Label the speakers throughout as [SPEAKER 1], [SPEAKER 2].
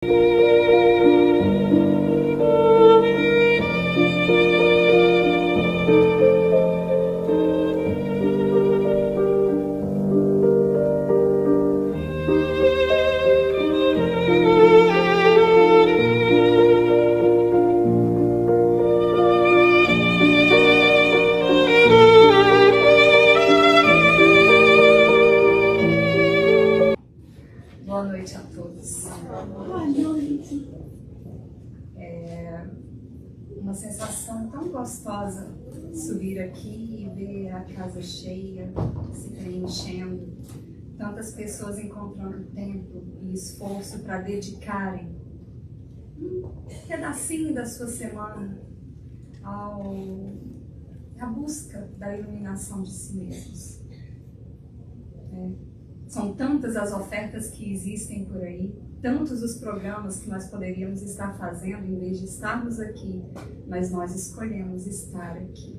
[SPEAKER 1] Boa noite a todos.
[SPEAKER 2] Boa noite.
[SPEAKER 1] É uma sensação tão gostosa subir aqui e ver a casa cheia, se preenchendo, tantas pessoas encontrando tempo e esforço para dedicarem um pedacinho da sua semana à busca da iluminação de si mesmos. São tantas as ofertas que existem por aí, tantos os programas que nós poderíamos estar fazendo em vez de estarmos aqui, mas nós escolhemos estar aqui.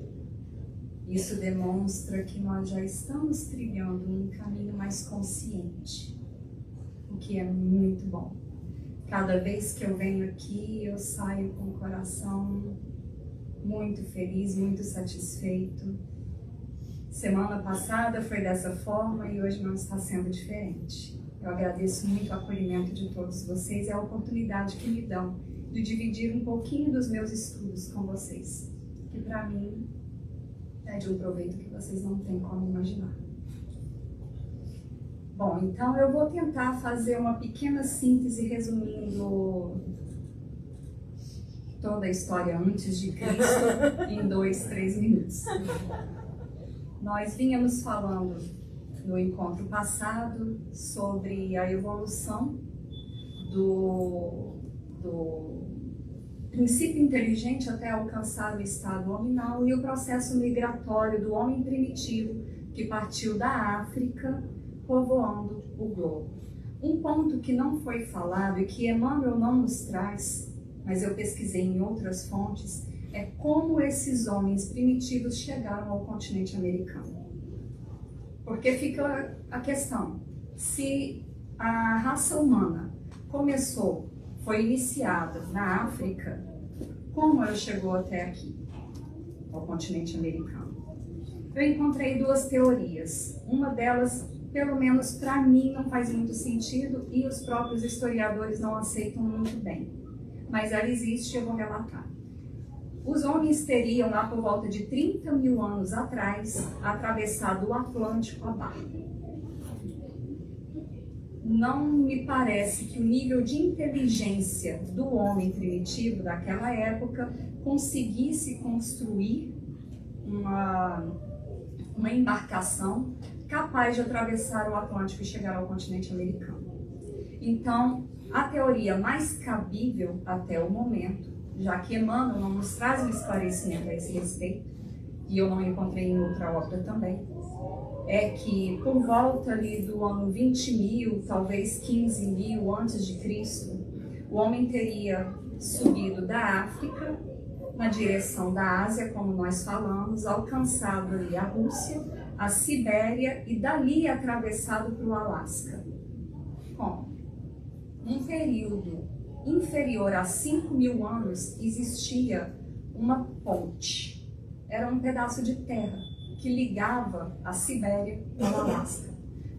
[SPEAKER 1] Isso demonstra que nós já estamos trilhando um caminho mais consciente, o que é muito bom. Cada vez que eu venho aqui, eu saio com o coração muito feliz, muito satisfeito. Semana passada foi dessa forma e hoje não está sendo diferente. Eu agradeço muito o acolhimento de todos vocês e a oportunidade que me dão de dividir um pouquinho dos meus estudos com vocês, que para mim é de um proveito que vocês não têm como imaginar. Bom, então eu vou tentar fazer uma pequena síntese resumindo toda a história antes de Cristo em 2, 3 minutos. Nós vínhamos falando no encontro passado sobre a evolução do princípio inteligente até alcançar o estado hominal e o processo migratório do homem primitivo que partiu da África, povoando o globo. Um ponto que não foi falado e que Emmanuel não nos traz, mas eu pesquisei em outras fontes, é como esses homens primitivos chegaram ao continente americano. Porque fica a questão, se a raça humana foi iniciada na África, como ela chegou até aqui, ao continente americano? Eu encontrei 2 teorias. Uma delas, pelo menos para mim, não faz muito sentido e os próprios historiadores não aceitam muito bem. Mas ela existe e eu vou relatar. Os homens teriam, lá por volta de 30 mil anos atrás, atravessado o Atlântico a barco. Não me parece que o nível de inteligência do homem primitivo daquela época conseguisse construir uma embarcação capaz de atravessar o Atlântico e chegar ao continente americano. Então, a teoria mais cabível até o momento, já que Emmanuel não nos traz um esclarecimento a esse respeito, e eu não encontrei em outra obra também, é que por volta ali do ano 20 mil, talvez 15 mil antes de Cristo, o homem teria subido da África na direção da Ásia, como nós falamos, alcançado ali a Rússia, a Sibéria e dali atravessado para o Alasca. Como? Num período inferior a 5 mil anos, existia uma ponte. Era um pedaço de terra que ligava a Sibéria ao Alasca.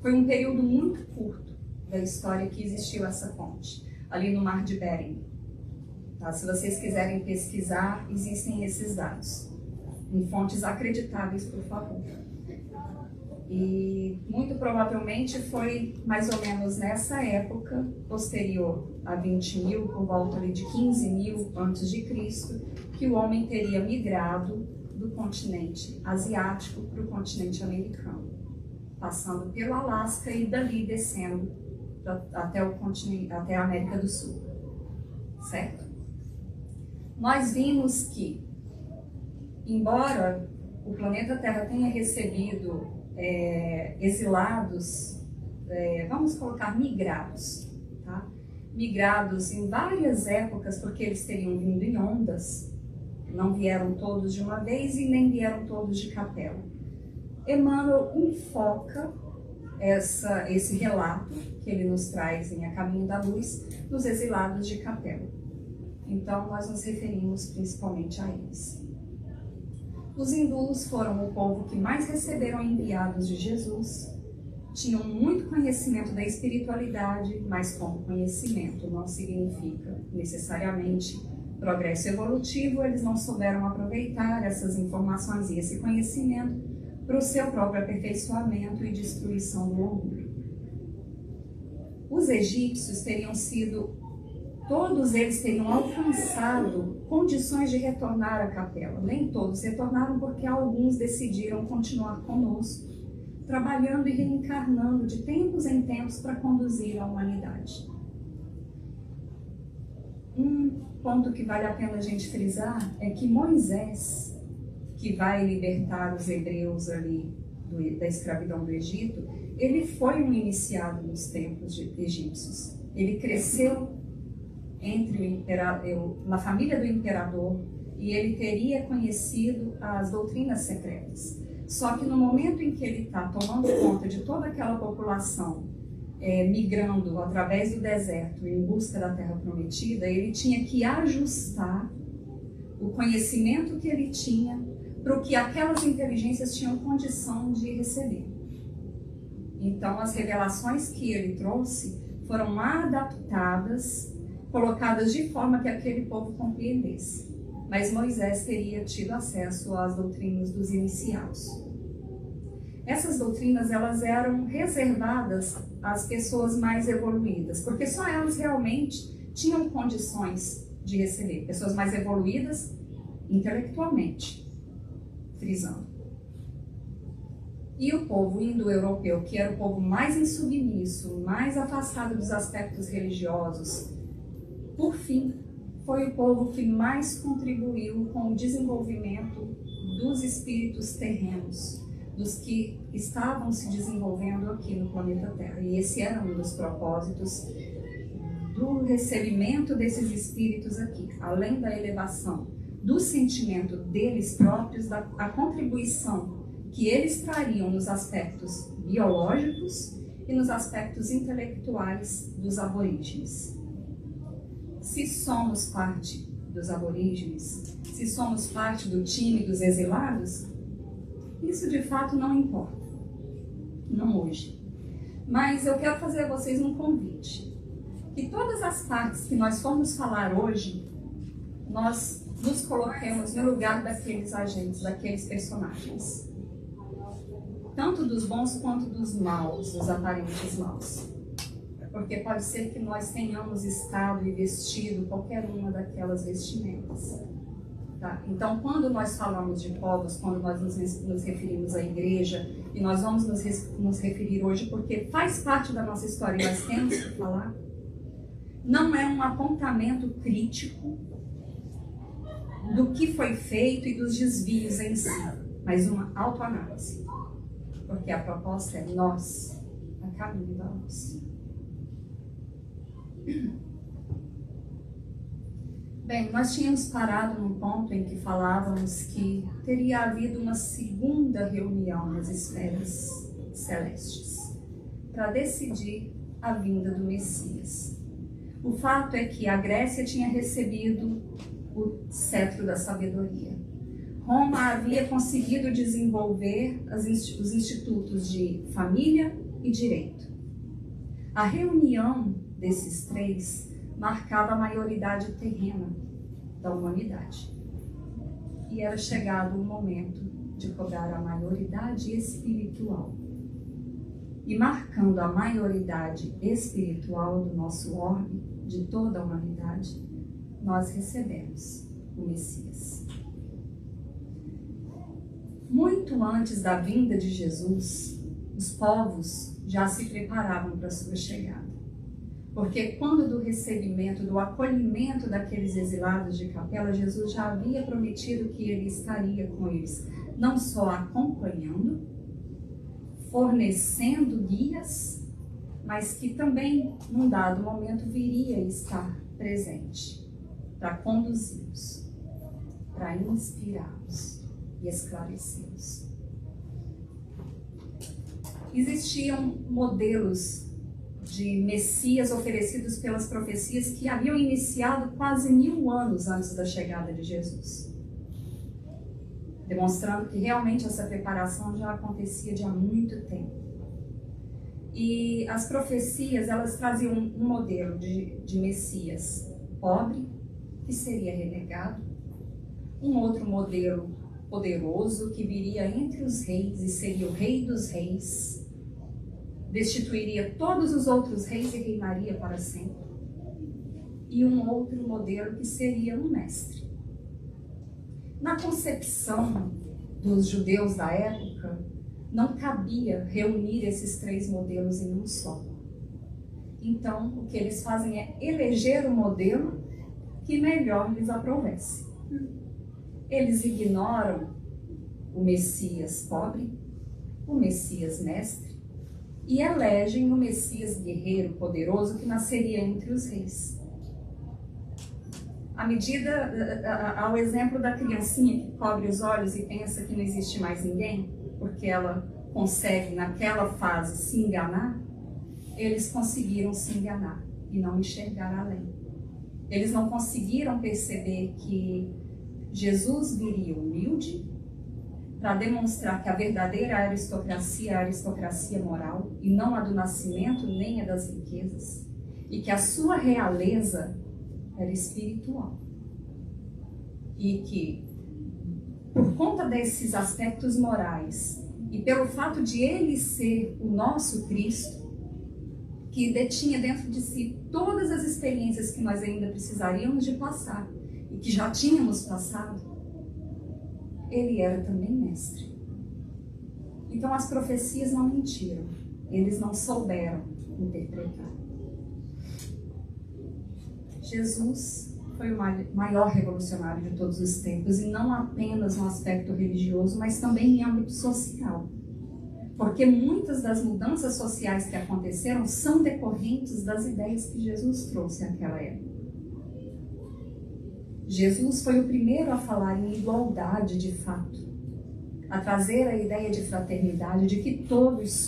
[SPEAKER 1] Foi um período muito curto da história que existiu essa ponte, ali no Mar de Bering. Tá? Se vocês quiserem pesquisar, existem esses dados. Em fontes acreditáveis, por favor. E muito provavelmente foi mais ou menos nessa época, posterior a 20 mil, por volta ali de 15 mil antes de Cristo, que o homem teria migrado do continente asiático para o continente americano, passando pelo Alasca e dali descendo até o continente, até a América do Sul, certo? Nós vimos que, embora o planeta Terra tenha recebido exilados, vamos colocar migrados, tá? Migrados em várias épocas, porque eles teriam vindo em ondas, não vieram todos de uma vez e nem vieram todos de capela. Emmanuel enfoca esse relato que ele nos traz em A Caminho da Luz, dos exilados de Capela. Então, nós nos referimos principalmente a eles. Os hindus foram o povo que mais receberam enviados de Jesus, tinham muito conhecimento da espiritualidade, mas como conhecimento não significa necessariamente progresso evolutivo, eles não souberam aproveitar essas informações e esse conhecimento para o seu próprio aperfeiçoamento e destruição do orgulho. Os egípcios todos eles teriam alcançado condições de retornar à capela. Nem todos retornaram porque alguns decidiram continuar conosco, trabalhando e reencarnando de tempos em tempos para conduzir a humanidade. Um ponto que vale a pena a gente frisar é que Moisés, que vai libertar os hebreus ali da escravidão do Egito, ele foi um iniciado nos templos egípcios. Ele cresceu na família do imperador e ele teria conhecido as doutrinas secretas. Só que no momento em que ele está tomando conta de toda aquela população, migrando através do deserto em busca da Terra Prometida, ele tinha que ajustar o conhecimento que ele tinha para o que aquelas inteligências tinham condição de receber. Então, as revelações que ele trouxe foram adaptadas, colocadas de forma que aquele povo compreendesse. Mas Moisés teria tido acesso às doutrinas dos iniciados. Essas doutrinas, elas eram reservadas às pessoas mais evoluídas, porque só elas realmente tinham condições de receber. Pessoas mais evoluídas intelectualmente, frisando. E o povo indo-europeu, que era o povo mais insubmisso, mais afastado dos aspectos religiosos, por fim, foi o povo que mais contribuiu com o desenvolvimento dos espíritos terrenos, dos que estavam se desenvolvendo aqui no planeta Terra. E esse era um dos propósitos do recebimento desses espíritos aqui, além da elevação do sentimento deles próprios, a contribuição que eles trariam nos aspectos biológicos e nos aspectos intelectuais dos aborígenes. Se somos parte dos aborígenes, se somos parte do time dos exilados, isso de fato não importa, não hoje. Mas eu quero fazer a vocês um convite, que todas as partes que nós formos falar hoje, nós nos coloquemos no lugar daqueles agentes, daqueles personagens. Tanto dos bons quanto dos maus, dos aparentes maus. Porque pode ser que nós tenhamos estado e vestido qualquer uma daquelas vestimentas. Tá? Então, quando nós falamos de povos, quando nós nos referimos à igreja, e nós vamos nos referir hoje porque faz parte da nossa história e nós temos que falar, não é um apontamento crítico do que foi feito e dos desvios em si, mas uma autoanálise. Porque a proposta é nós, a caminho da luz. Bem, nós tínhamos parado num ponto em que falávamos que teria havido uma segunda reunião nas esferas celestes para decidir a vinda do Messias. O fato é que a Grécia tinha recebido o cetro da sabedoria. Roma havia conseguido desenvolver os institutos de família e direito. A reunião desses três marcava a maioridade terrena da humanidade. E era chegado o momento de cobrar a maioridade espiritual. E marcando a maioridade espiritual do nosso orbe, de toda a humanidade, nós recebemos o Messias. Muito antes da vinda de Jesus, os povos já se preparavam para a sua chegada. Porque quando do recebimento, do acolhimento daqueles exilados de Capela, Jesus já havia prometido que ele estaria com eles, não só acompanhando, fornecendo guias, mas que também, num dado momento, viria a estar presente para conduzi-los, para inspirá-los e esclarecê-los. existiam modelos de Messias oferecidos pelas profecias que haviam iniciado quase 1000 anos antes da chegada de Jesus, demonstrando que realmente essa preparação já acontecia de há muito tempo. E as profecias, elas traziam um modelo de Messias pobre, que seria renegado, um outro modelo poderoso, que viria entre os reis e seria o rei dos reis, destituiria todos os outros reis e reinaria para sempre. E um outro modelo que seria um mestre. Na concepção dos judeus da época, não cabia reunir esses 3 modelos em um só. Então, o que eles fazem é eleger o modelo que melhor lhes aprovesse. Eles ignoram o Messias pobre, o Messias mestre, e elegem o Messias guerreiro poderoso que nasceria entre os reis. Ao exemplo da criancinha que cobre os olhos e pensa que não existe mais ninguém, porque ela consegue naquela fase se enganar, eles conseguiram se enganar e não enxergar além. Eles não conseguiram perceber que Jesus viria humilde para demonstrar que a verdadeira aristocracia é a aristocracia moral e não a do nascimento nem a das riquezas, e que a sua realeza era espiritual. E que, por conta desses aspectos morais e pelo fato de ele ser o nosso Cristo, que detinha dentro de si todas as experiências que nós ainda precisaríamos de passar e que já tínhamos passado, ele era também mestre. Então as profecias não mentiram, eles não souberam interpretar. Jesus foi o maior revolucionário de todos os tempos, e não apenas no aspecto religioso, mas também em âmbito social. Porque muitas das mudanças sociais que aconteceram são decorrentes das ideias que Jesus trouxe naquela época. Jesus foi o primeiro a falar em igualdade de fato, a trazer a ideia de fraternidade, de que todos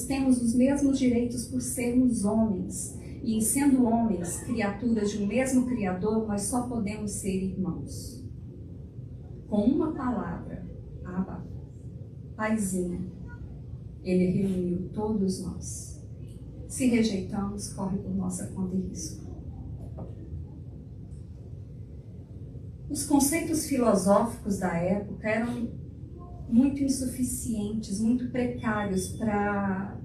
[SPEAKER 1] temos os mesmos direitos por sermos homens, e em sendo homens, criaturas de um mesmo Criador, nós só podemos ser irmãos. Com uma palavra, Abba, Paizinho, ele reuniu todos nós. Se rejeitamos, corre por nossa conta e risco. Os conceitos filosóficos da época eram muito insuficientes, muito precários para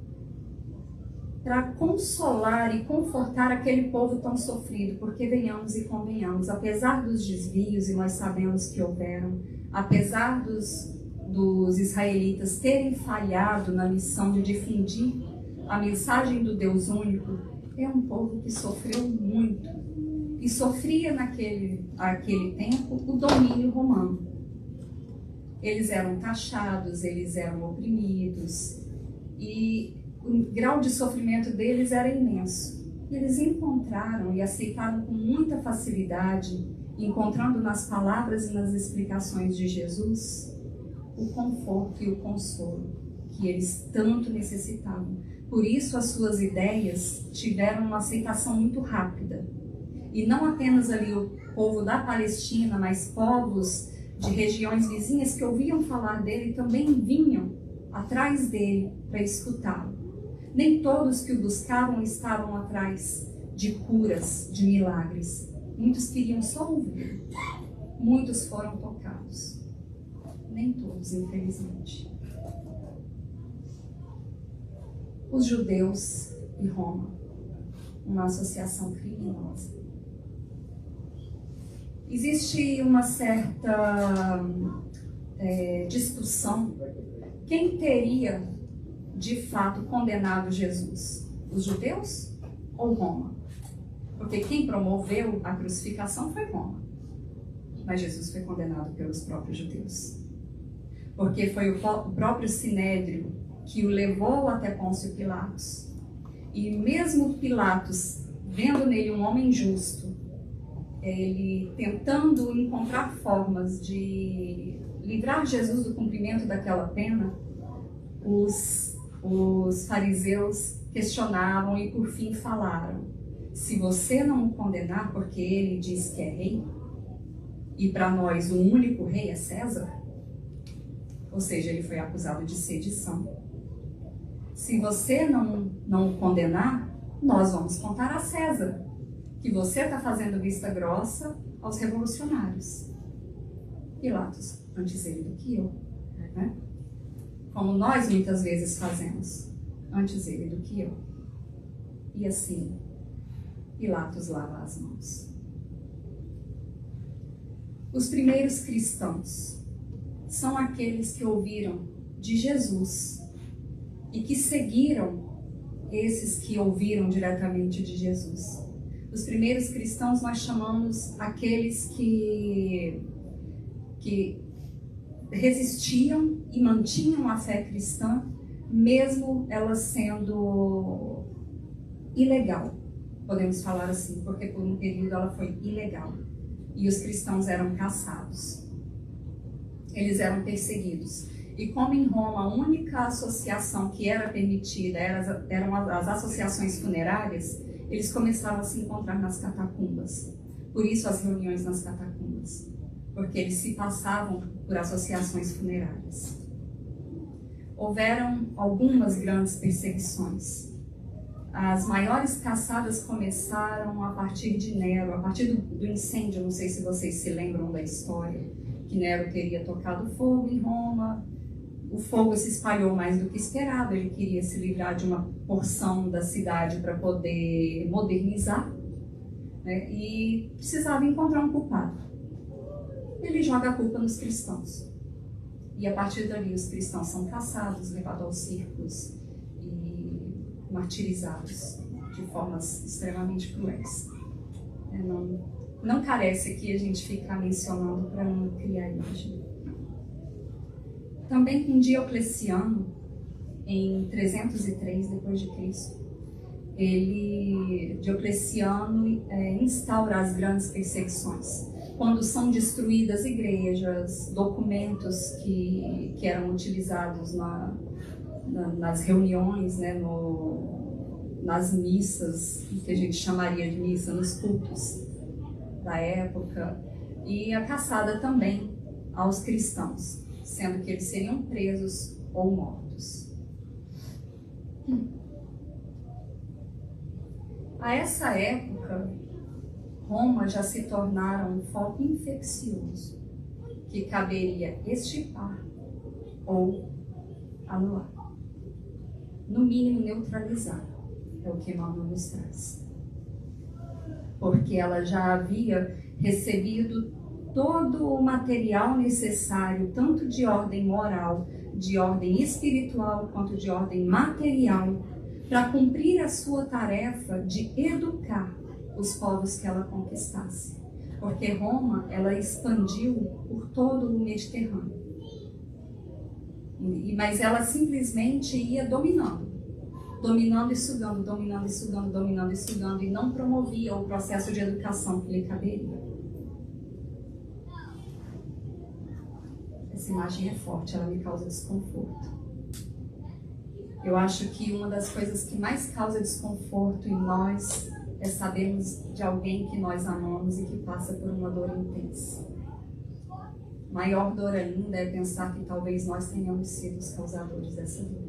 [SPEAKER 1] consolar e confortar aquele povo tão sofrido, porque venhamos e convenhamos, apesar dos desvios, e nós sabemos que houveram, apesar dos israelitas terem falhado na missão de difundir a mensagem do Deus único, é um povo que sofreu muito e sofria naquele tempo o domínio romano. Eles eram taxados, eles eram oprimidos, e o grau de sofrimento deles era imenso. Eles encontraram e aceitaram com muita facilidade, encontrando nas palavras e nas explicações de Jesus, o conforto e o consolo que eles tanto necessitavam. Por isso as suas ideias tiveram uma aceitação muito rápida. E não apenas ali o povo da Palestina, mas povos de regiões vizinhas que ouviam falar dele também vinham atrás dele para escutá-lo. Nem todos que o buscavam estavam atrás de curas, de milagres. Muitos queriam só ouvir. Muitos foram tocados. Nem todos, infelizmente. Os judeus e Roma, uma associação criminosa. Existe uma certa discussão. Quem teria, de fato, condenado Jesus? Os judeus ou Roma? Porque quem promoveu a crucificação foi Roma. Mas Jesus foi condenado pelos próprios judeus. Porque foi o próprio Sinédrio que o levou até Pôncio Pilatos. E mesmo Pilatos, vendo nele um homem justo, ele tentando encontrar formas de livrar Jesus do cumprimento daquela pena, os fariseus questionavam e por fim falaram: se você não o condenar porque ele diz que é rei, e para nós o único rei é César, ou seja, ele foi acusado de sedição. Se você não o condenar, nós vamos contar a César que você está fazendo vista grossa aos revolucionários. Pilatos, antes ele do que eu, né? Como nós muitas vezes fazemos, antes ele do que eu. E assim, Pilatos lava as mãos. Os primeiros cristãos são aqueles que ouviram de Jesus e que seguiram esses que ouviram diretamente de Jesus. Os primeiros cristãos nós chamamos aqueles que resistiam e mantinham a fé cristã, mesmo ela sendo ilegal, podemos falar assim, porque por um período ela foi ilegal e os cristãos eram caçados, eles eram perseguidos. E como em Roma a única associação que era permitida eram as associações funerárias, eles começavam a se encontrar nas catacumbas. Por isso as reuniões nas catacumbas, porque eles se passavam por associações funerárias. Houveram algumas grandes perseguições. As maiores caçadas começaram a partir de Nero, a partir do incêndio, não sei se vocês se lembram da história, que Nero teria tocado fogo em Roma. O fogo se espalhou mais do que esperado, ele queria se livrar de uma porção da cidade para poder modernizar, né? E precisava encontrar um culpado. Ele joga a culpa nos cristãos. E a partir dali os cristãos são caçados, levados aos circos e martirizados de formas extremamente cruéis. Não carece aqui a gente ficar mencionando para não criar imagem. Também com Diocleciano, em 303 d.C., Diocleciano instaura as grandes perseguições. Quando são destruídas igrejas, documentos que eram utilizados nas reuniões, né, nas missas, que a gente chamaria de missa, nos cultos da época, e a caçada também aos cristãos, sendo que eles seriam presos ou mortos. A essa época, Roma já se tornara um foco infeccioso que caberia extirpar ou anular. No mínimo, neutralizar, é o que Emmanuel nos traz. Porque ela já havia recebido todo o material necessário, tanto de ordem moral, de ordem espiritual, quanto de ordem material, para cumprir a sua tarefa de educar os povos que ela conquistasse. Porque Roma, ela expandiu por todo o Mediterrâneo. Mas ela simplesmente ia dominando e sugando, dominando e sugando, dominando e sugando, e não promovia o processo de educação que lhe caberia. Essa imagem é forte, ela me causa desconforto. Eu acho que uma das coisas que mais causa desconforto em nós é sabermos de alguém que nós amamos e que passa por uma dor intensa. Maior dor ainda é pensar que talvez nós tenhamos sido os causadores dessa dor.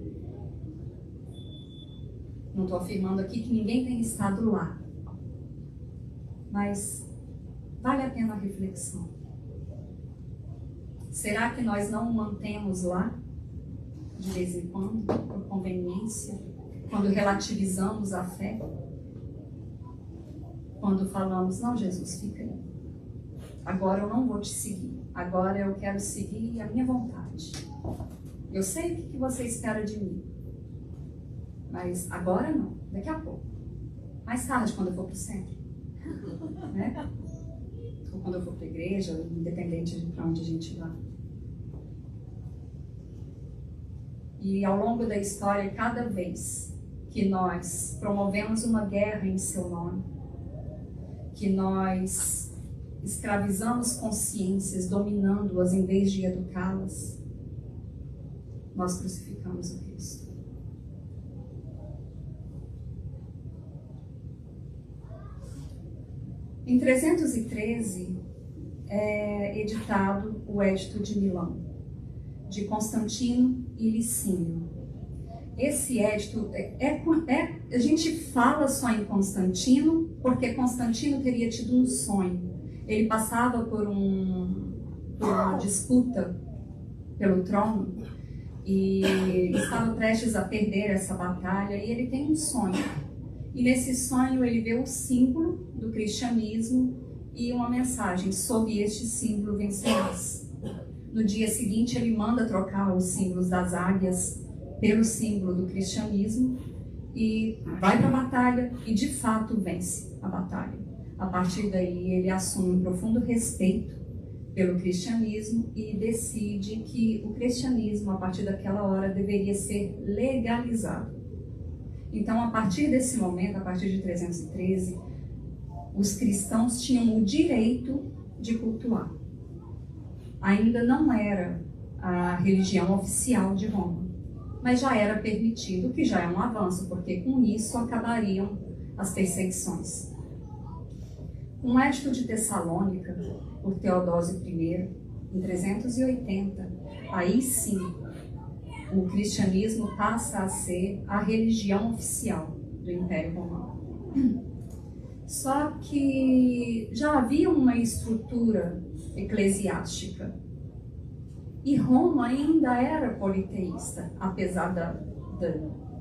[SPEAKER 1] Não estou afirmando aqui que ninguém tenha estado lá, mas vale a pena a reflexão. Será que nós não o mantemos lá, de vez em quando, por conveniência, quando relativizamos a fé? Quando falamos, não, Jesus, fica aí. Agora eu não vou te seguir. Agora eu quero seguir a minha vontade. Eu sei o que você espera de mim. Mas agora não. Daqui a pouco. Mais tarde, quando eu for para o centro. Né? Ou quando eu for para a igreja, independente de para onde a gente vá. E ao longo da história, cada vez que nós promovemos uma guerra em seu nome, que nós escravizamos consciências, dominando-as em vez de educá-las, nós crucificamos o Cristo. Em 313 é editado o Edito de Milão, de Constantino e Licínio. Esse edito, a gente fala só em Constantino, porque Constantino teria tido um sonho. Ele passava por uma disputa pelo trono e estava prestes a perder essa batalha, e ele tem um sonho. E nesse sonho ele vê o símbolo do cristianismo e uma mensagem: sob este símbolo vencerás. No dia seguinte ele manda trocar os símbolos das águias pelo símbolo do cristianismo e vai para a batalha e de fato vence a batalha. A partir daí ele assume um profundo respeito pelo cristianismo e decide que o cristianismo, a partir daquela hora, deveria ser legalizado. Então, a partir desse momento, a partir de 313, os cristãos tinham o direito de cultuar. Ainda não era a religião oficial de Roma, mas já era permitido, o que já é um avanço, porque com isso acabariam as perseguições. Com o Edito de Tessalônica, por Teodósio I, em 380, aí sim, o cristianismo passa a ser a religião oficial do Império Romano. Só que já havia uma estrutura eclesiástica e Roma ainda era politeísta, apesar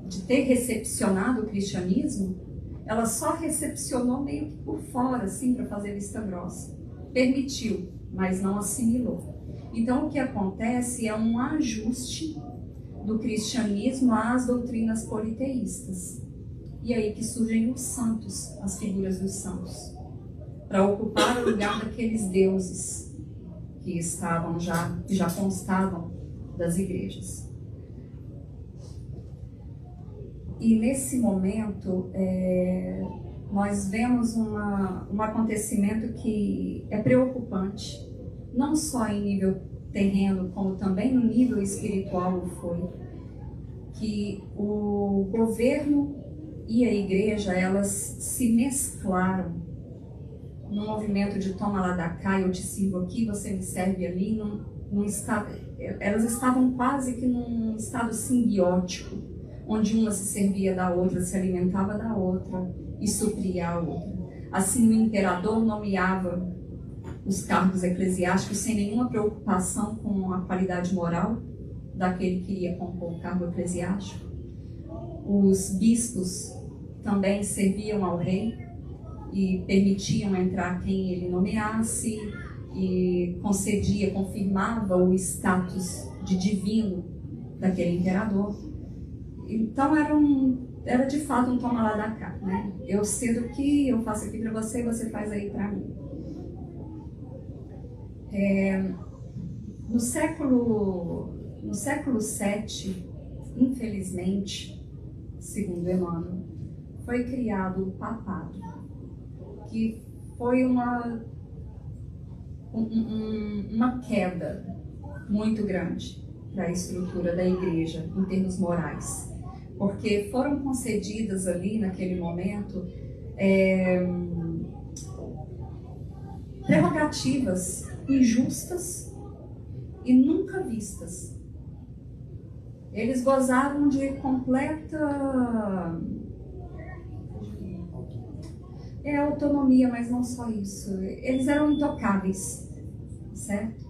[SPEAKER 1] de ter recepcionado o cristianismo. Ela só recepcionou meio que por fora, assim, para fazer vista grossa. Permitiu, mas não assimilou. Então, o que acontece é um ajuste do cristianismo às doutrinas politeístas. E aí que surgem os santos, as figuras dos santos, para ocupar o lugar daqueles deuses que já constavam das igrejas. E nesse momento, nós vemos um acontecimento que é preocupante, não só em nível terreno, como também no nível espiritual foi, que o governo e a igreja, elas se mesclaram no movimento de toma lá da cá, eu te sirvo aqui, você me serve ali, num estado, elas estavam quase que num estado simbiótico, onde uma se servia da outra, se alimentava da outra e supria a outra. Assim, o imperador nomeava os cargos eclesiásticos sem nenhuma preocupação com a qualidade moral daquele que iria compor o cargo eclesiástico. Os bispos também serviam ao rei e permitiam entrar quem ele nomeasse e confirmava o status de divino daquele imperador. Então era de fato um toma lá da cá, né? Eu cedo aqui, eu faço aqui para você, você faz aí para mim. No século VII, infelizmente, segundo Emmanuel, foi criado o papado, que foi uma queda muito grande para a estrutura da igreja em termos morais, porque foram concedidas ali naquele momento prerrogativas injustas e nunca vistas. Eles gozavam de completa autonomia, mas não só isso. Eles eram intocáveis, certo?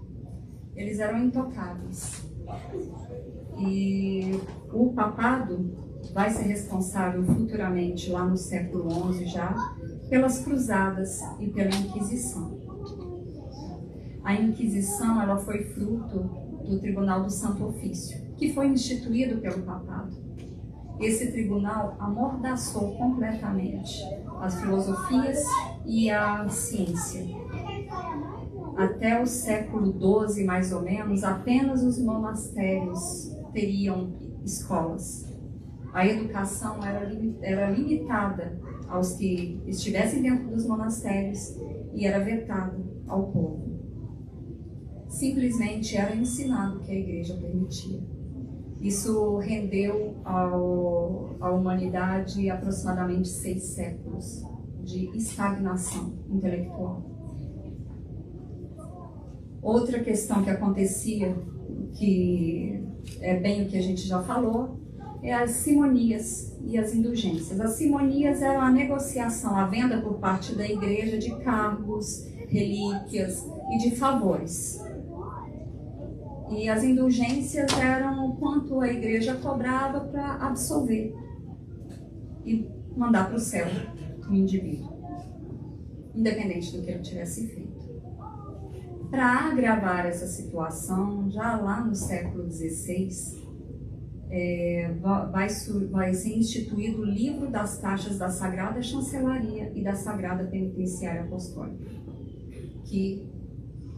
[SPEAKER 1] Eles eram intocáveis. E o papado vai ser responsável futuramente, lá no século XI já, pelas cruzadas e pela Inquisição. A Inquisição, ela foi fruto do Tribunal do Santo Ofício, que foi instituído pelo papado. Esse tribunal amordaçou completamente as filosofias e a ciência. Até o século XII, mais ou menos, apenas os monastérios teriam escolas. A educação era limitada aos que estivessem dentro dos monastérios e era vetada ao povo. Simplesmente era ensinado o que a igreja permitia. Isso rendeu à humanidade aproximadamente 6 séculos de estagnação intelectual. Outra questão que acontecia, que é bem o que a gente já falou, é as simonias e as indulgências. As simonias eram a negociação, a venda por parte da igreja de cargos, relíquias e de favores. E as indulgências eram o quanto a igreja cobrava para absolver e mandar para o céu o indivíduo, independente do que ele tivesse feito. Para agravar essa situação, já lá no século XVI, vai ser instituído o livro das taxas da Sagrada Chancelaria e da Sagrada Penitenciária Apostólica, que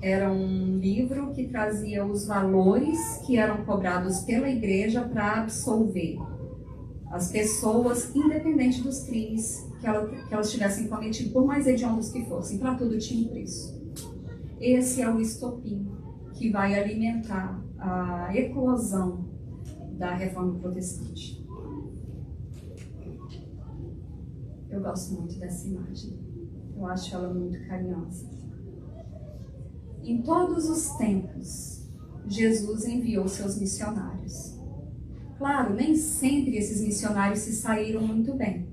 [SPEAKER 1] era um livro que trazia os valores que eram cobrados pela igreja para absolver as pessoas, independente dos crimes que elas tivessem cometido, por mais hediondos que fossem. Para tudo tinha um preço. Esse é o estopim que vai alimentar a eclosão da Reforma Protestante. Eu gosto muito dessa imagem. Eu acho ela muito carinhosa. Em todos os tempos, Jesus enviou seus missionários. Claro, nem sempre esses missionários se saíram muito bem,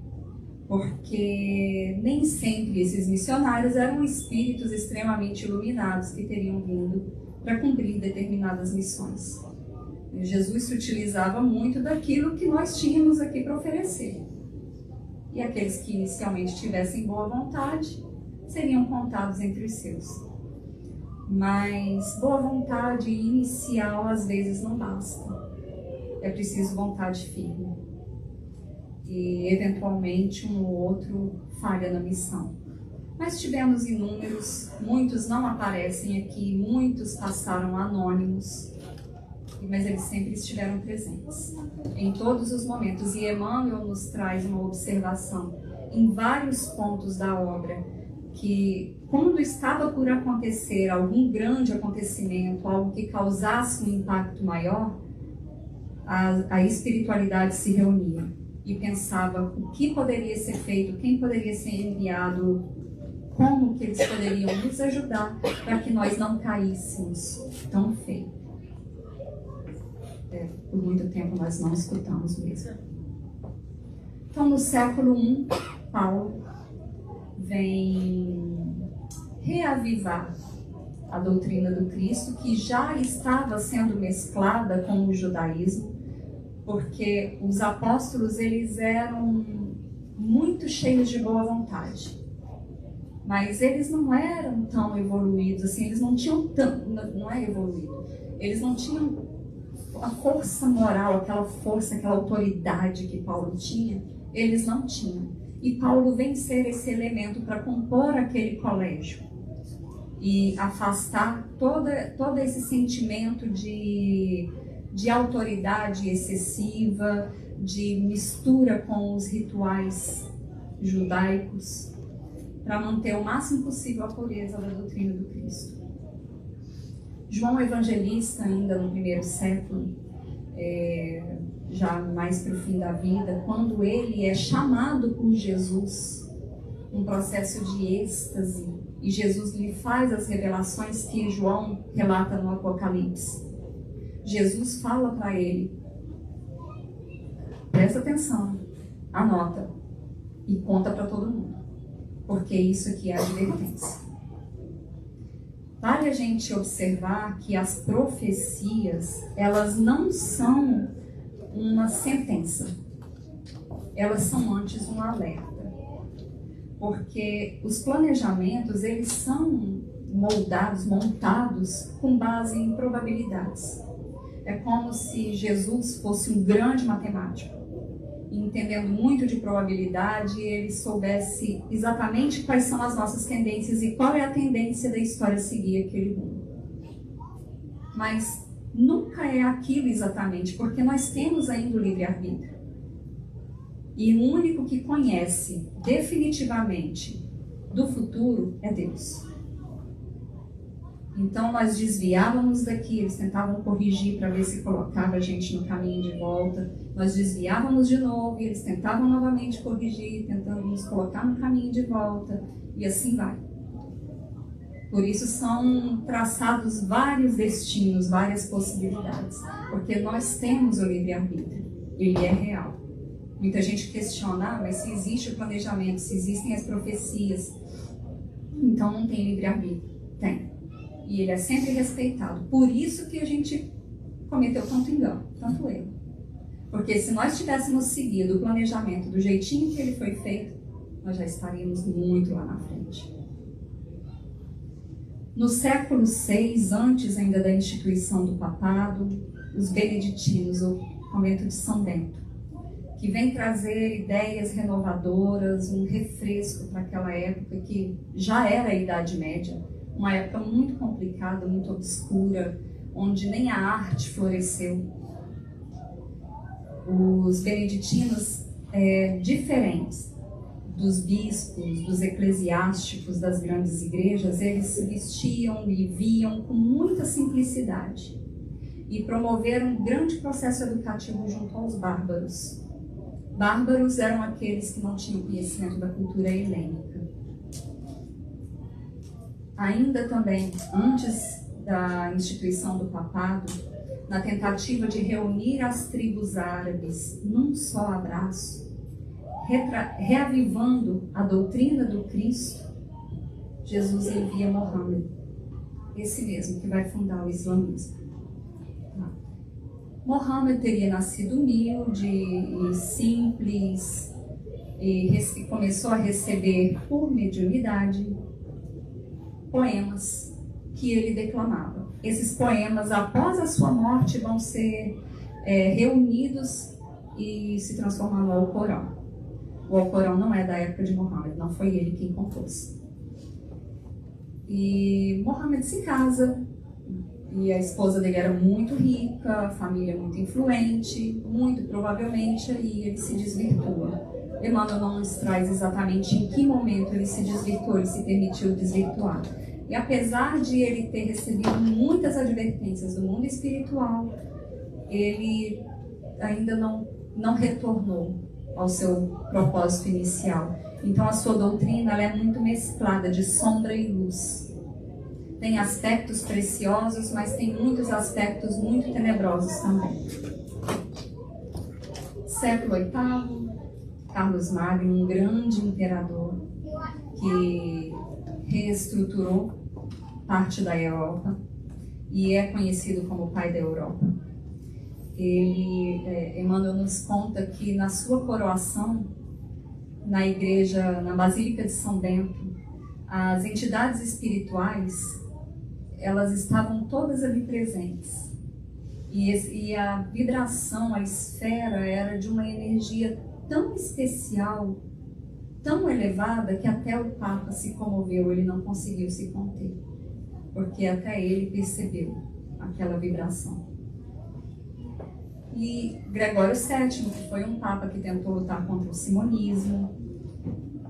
[SPEAKER 1] porque nem sempre esses missionários eram espíritos extremamente iluminados que teriam vindo para cumprir determinadas missões. Jesus se utilizava muito daquilo que nós tínhamos aqui para oferecer. E aqueles que inicialmente tivessem boa vontade seriam contados entre os seus. Mas boa vontade inicial às vezes não basta. É preciso vontade firme. E eventualmente um ou outro falha na missão. Mas tivemos inúmeros, muitos não aparecem aqui, muitos passaram anônimos, mas eles sempre estiveram presentes, em todos os momentos. E Emmanuel nos traz uma observação em vários pontos da obra, que quando estava por acontecer algum grande acontecimento, algo que causasse um impacto maior, a espiritualidade se reunia e pensava o que poderia ser feito, quem poderia ser enviado, como que eles poderiam nos ajudar para que nós não caíssemos tão feio. Por muito tempo nós não escutamos mesmo. Então, no século I, Paulo vem reavivar a doutrina do Cristo, que já estava sendo mesclada com o judaísmo, porque os apóstolos eles eram muito cheios de boa vontade, mas eles não eram tão evoluídos assim, eles não tinham não é evoluído, eles não tinham a força moral, aquela força, aquela autoridade que Paulo tinha, eles não tinham. E Paulo vem ser esse elemento para compor aquele colégio e afastar todo esse sentimento de autoridade excessiva, de mistura com os rituais judaicos, para manter o máximo possível a pureza da doutrina do Cristo. João Evangelista, ainda no primeiro século, já mais para o fim da vida, quando ele é chamado por Jesus, um processo de êxtase, e Jesus lhe faz as revelações que João relata no Apocalipse. Jesus fala para ele, presta atenção, anota e conta para todo mundo, porque isso aqui é a advertência. Vale a gente observar que as profecias, elas não são uma sentença, elas são antes um alerta, porque os planejamentos, eles são montados com base em probabilidades. É como se Jesus fosse um grande matemático, e entendendo muito de probabilidade, ele soubesse exatamente quais são as nossas tendências e qual é a tendência da história seguir aquele rumo. Mas nunca é aquilo exatamente, porque nós temos ainda o livre-arbítrio. E o único que conhece definitivamente do futuro é Deus. Então nós desviávamos daqui, eles tentavam corrigir para ver se colocava a gente no caminho de volta. Nós desviávamos de novo, e eles tentavam novamente corrigir, tentando nos colocar no caminho de volta, e assim vai. Por isso são traçados vários destinos, várias possibilidades, porque nós temos o livre-arbítrio, ele é real. Muita gente questiona, mas se existe o planejamento, se existem as profecias, então não tem livre-arbítrio. Tem. E ele é sempre respeitado. Por isso que a gente cometeu tanto engano, tanto erro. Porque se nós tivéssemos seguido o planejamento do jeitinho que ele foi feito, nós já estaríamos muito lá na frente. No século VI, antes ainda da instituição do papado, os beneditinos, o convento de São Bento, que vem trazer ideias renovadoras, um refresco para aquela época que já era a Idade Média, uma época muito complicada, muito obscura, onde nem a arte floresceu. Os beneditinos, diferentes dos bispos, dos eclesiásticos das grandes igrejas, eles se vestiam e viviam com muita simplicidade e promoveram um grande processo educativo junto aos bárbaros. Bárbaros eram aqueles que não tinham conhecimento da cultura helênica. Ainda também, antes da instituição do papado, na tentativa de reunir as tribos árabes num só abraço, reavivando a doutrina do Cristo, Jesus envia Mohammed, esse mesmo que vai fundar o islamismo. Mohammed teria nascido humilde e simples e começou a receber por mediunidade poemas que ele declamava. Esses poemas, após a sua morte, vão ser reunidos e se transformar no Alcorão. O Alcorão não é da época de Mohammed, não foi ele quem compôs. E Mohammed se casa, e a esposa dele era muito rica, a família muito influente, muito provavelmente aí ele se desvirtua. Emmanuel não nos traz exatamente em que momento ele se desvirtuou, ele se permitiu desvirtuar. E apesar de ele ter recebido muitas advertências do mundo espiritual, ele ainda não retornou ao seu propósito inicial. Então a sua doutrina ela é muito mesclada de sombra e luz. Tem aspectos preciosos, mas tem muitos aspectos muito tenebrosos também. Século VIII, Carlos Magno, um grande imperador que reestruturou parte da Europa e é conhecido como o pai da Europa. Emmanuel nos conta que na sua coroação, na igreja, na Basílica de São Bento, as entidades espirituais, elas estavam todas ali presentes. E a vibração, a esfera era de uma energia tão especial, tão elevada, que até o Papa se comoveu, ele não conseguiu se conter, porque até ele percebeu aquela vibração. E Gregório VII, que foi um Papa que tentou lutar contra o simonismo,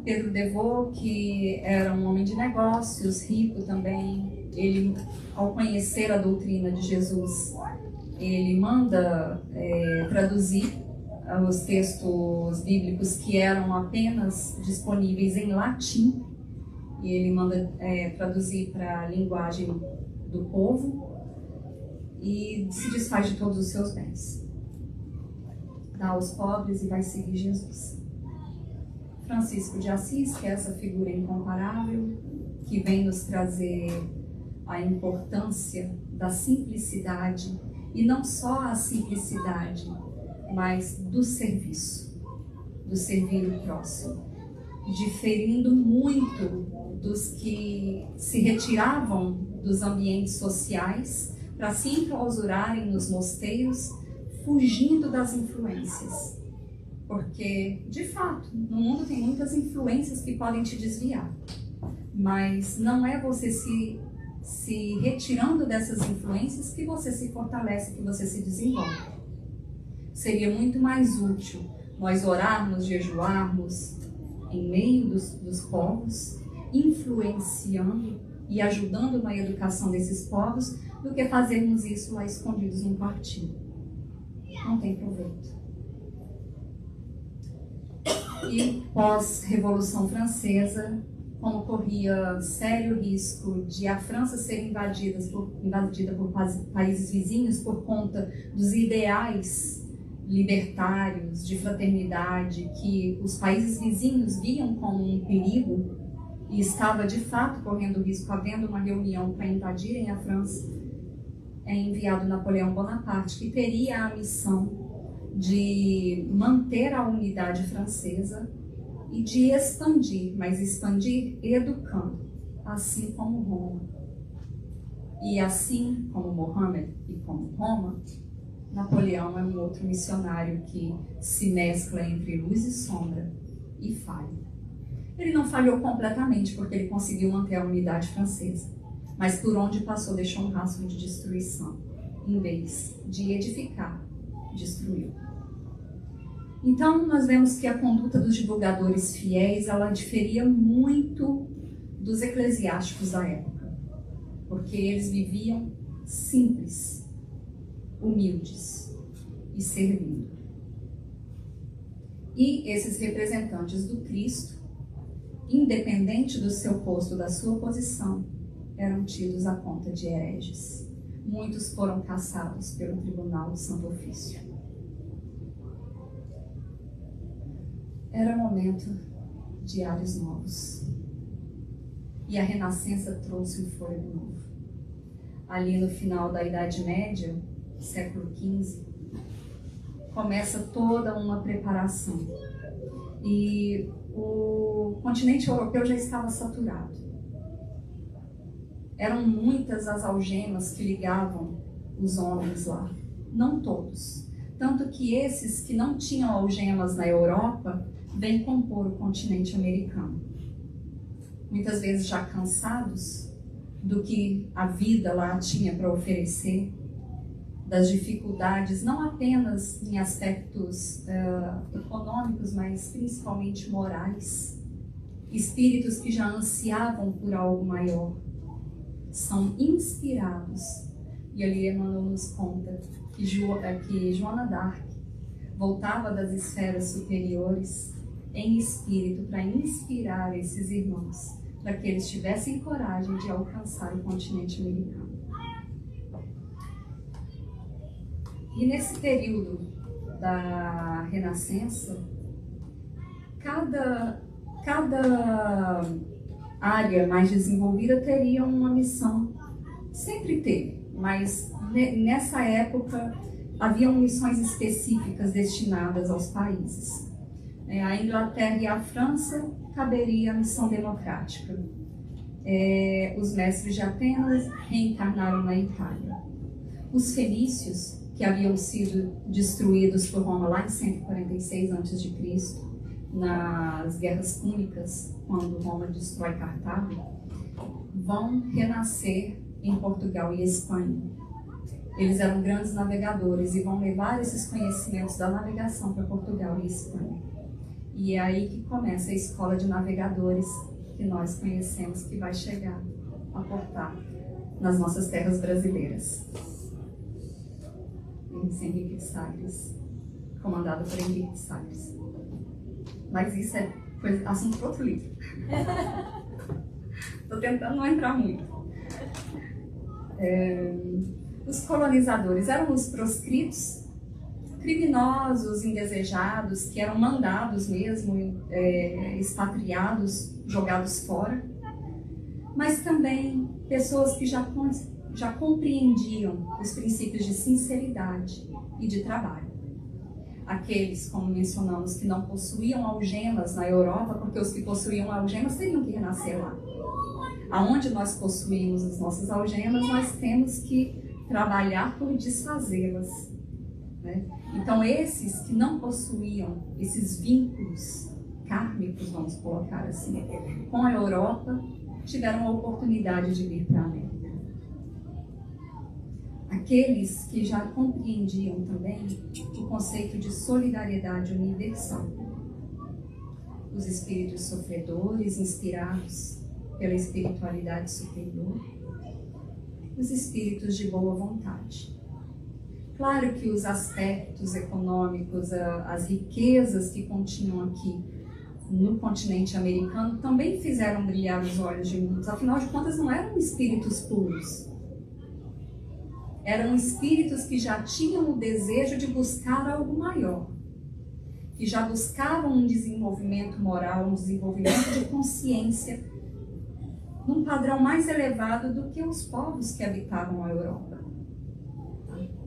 [SPEAKER 1] Pedro Devaux, que era um homem de negócios, rico também, ele, ao conhecer a doutrina de Jesus, ele manda traduzir os textos bíblicos que eram apenas disponíveis em latim, e ele manda traduzir para a linguagem do povo e se desfaz de todos os seus bens. Dá aos pobres e vai seguir Jesus. Francisco de Assis, que é essa figura incomparável, que vem nos trazer a importância da simplicidade, e não só a simplicidade, mas do serviço, do servir o próximo, diferindo muito dos que se retiravam dos ambientes sociais para se enclausurarem nos mosteiros, fugindo das influências. Porque, de fato, no mundo tem muitas influências que podem te desviar, mas não é você se retirando dessas influências que você se fortalece, que você se desenvolve. Seria muito mais útil nós orarmos, jejuarmos em meio dos povos, influenciando e ajudando na educação desses povos, do que fazermos isso lá escondidos num quartinho. Não tem proveito. E pós-Revolução Francesa, como corria sério risco de a França ser invadida por países vizinhos por conta dos ideais libertários, de fraternidade, que os países vizinhos viam como um perigo, e estava de fato correndo risco, havendo uma reunião para invadirem a França, é enviado Napoleão Bonaparte, que teria a missão de manter a unidade francesa e de expandir, mas expandir educando, assim como Roma. E assim como Mohammed e como Roma, Napoleão é um outro missionário que se mescla entre luz e sombra e falha. Ele não falhou completamente porque ele conseguiu manter a unidade francesa, mas por onde passou deixou um rastro de destruição. Em vez de edificar, destruiu. Então, nós vemos que a conduta dos divulgadores fiéis, ela diferia muito dos eclesiásticos da época, porque eles viviam simples, humildes e servindo. E esses representantes do Cristo, independente do seu posto, da sua posição, eram tidos à conta de hereges. Muitos foram caçados pelo Tribunal do Santo Ofício. Era momento de ares novos. E a Renascença trouxe um fôlego novo. Ali no final da Idade Média, século XV, começa toda uma preparação. E o continente europeu já estava saturado. Eram muitas as algemas que ligavam os homens lá. Não todos. Tanto que esses que não tinham algemas na Europa, vêm compor o continente americano. Muitas vezes já cansados do que a vida lá tinha para oferecer, das dificuldades, não apenas em aspectos econômicos, mas principalmente morais. Espíritos que já ansiavam por algo maior, são inspirados. E ali Emmanuel nos conta que Joana d'Arc voltava das esferas superiores em espírito para inspirar esses irmãos, para que eles tivessem coragem de alcançar o continente americano. E nesse período da Renascença, cada área mais desenvolvida teria uma missão. Sempre teve, mas nessa época haviam missões específicas destinadas aos países. A Inglaterra e a França caberia a missão democrática. Os mestres de Atenas reencarnaram na Itália. Os fenícios, que haviam sido destruídos por Roma lá em 146 a.C., nas Guerras Púnicas, quando Roma destrói Cartago, vão renascer em Portugal e Espanha. Eles eram grandes navegadores e vão levar esses conhecimentos da navegação para Portugal e Espanha. E é aí que começa a escola de navegadores que nós conhecemos, que vai chegar a portar nas nossas terras brasileiras. Henrique de Sagres, comandado por Henrique de Sagres. Mas isso foi assunto para outro livro. Estou tentando não entrar muito. Os colonizadores eram os proscritos, criminosos, indesejados, que eram mandados mesmo, expatriados, jogados fora, mas também pessoas que já compreendiam os princípios de sinceridade e de trabalho. Aqueles, como mencionamos, que não possuíam algemas na Europa, porque os que possuíam algemas teriam que renascer lá. Aonde nós possuímos as nossas algemas, nós temos que trabalhar por desfazê-las, né? Então, esses que não possuíam esses vínculos kármicos, vamos colocar assim, com a Europa, tiveram a oportunidade de vir para a América. Aqueles que já compreendiam também o conceito de solidariedade universal. Os espíritos sofredores, inspirados pela espiritualidade superior, os espíritos de boa vontade. Claro que os aspectos econômicos, as riquezas que continham aqui no continente americano também fizeram brilhar os olhos de muitos. Afinal de contas, não eram espíritos puros. Eram espíritos que já tinham o desejo de buscar algo maior, que já buscavam um desenvolvimento moral, um desenvolvimento de consciência, num padrão mais elevado do que os povos que habitavam a Europa.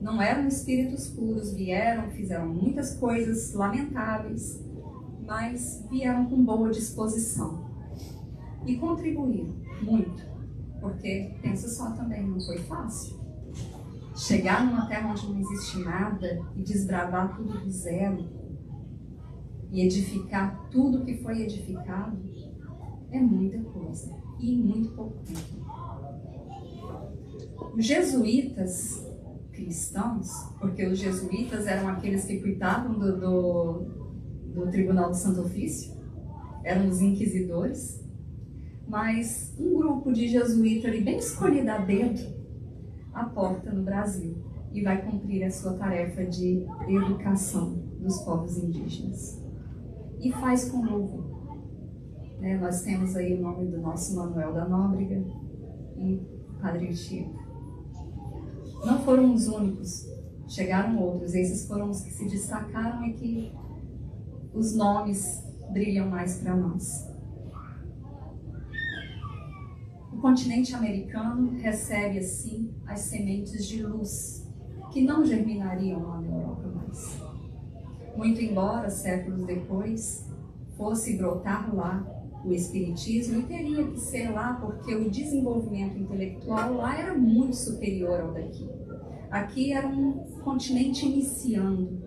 [SPEAKER 1] Não eram espíritos puros, vieram, fizeram muitas coisas lamentáveis, mas vieram com boa disposição e contribuíram muito, porque, pensa só também, não foi fácil. Chegar numa terra onde não existe nada e desbravar tudo do zero e edificar tudo que foi edificado é muita coisa e em muito pouco tempo. Os jesuítas cristãos, porque os jesuítas eram aqueles que cuidavam do Tribunal do Santo Ofício, eram os inquisidores, mas um grupo de jesuítas ali bem escolhido a dedo aporta no Brasil e vai cumprir a sua tarefa de educação dos povos indígenas. E faz com louvor. Nós temos aí o nome do nosso Manuel da Nóbrega e Padre Chico. Não foram os únicos, chegaram outros. Esses foram os que se destacaram e que os nomes brilham mais para nós. O continente americano recebe, assim, as sementes de luz, que não germinariam lá na Europa mais. Muito embora, séculos depois, fosse brotar lá o espiritismo, e teria que ser lá porque o desenvolvimento intelectual lá era muito superior ao daqui. Aqui era um continente iniciando,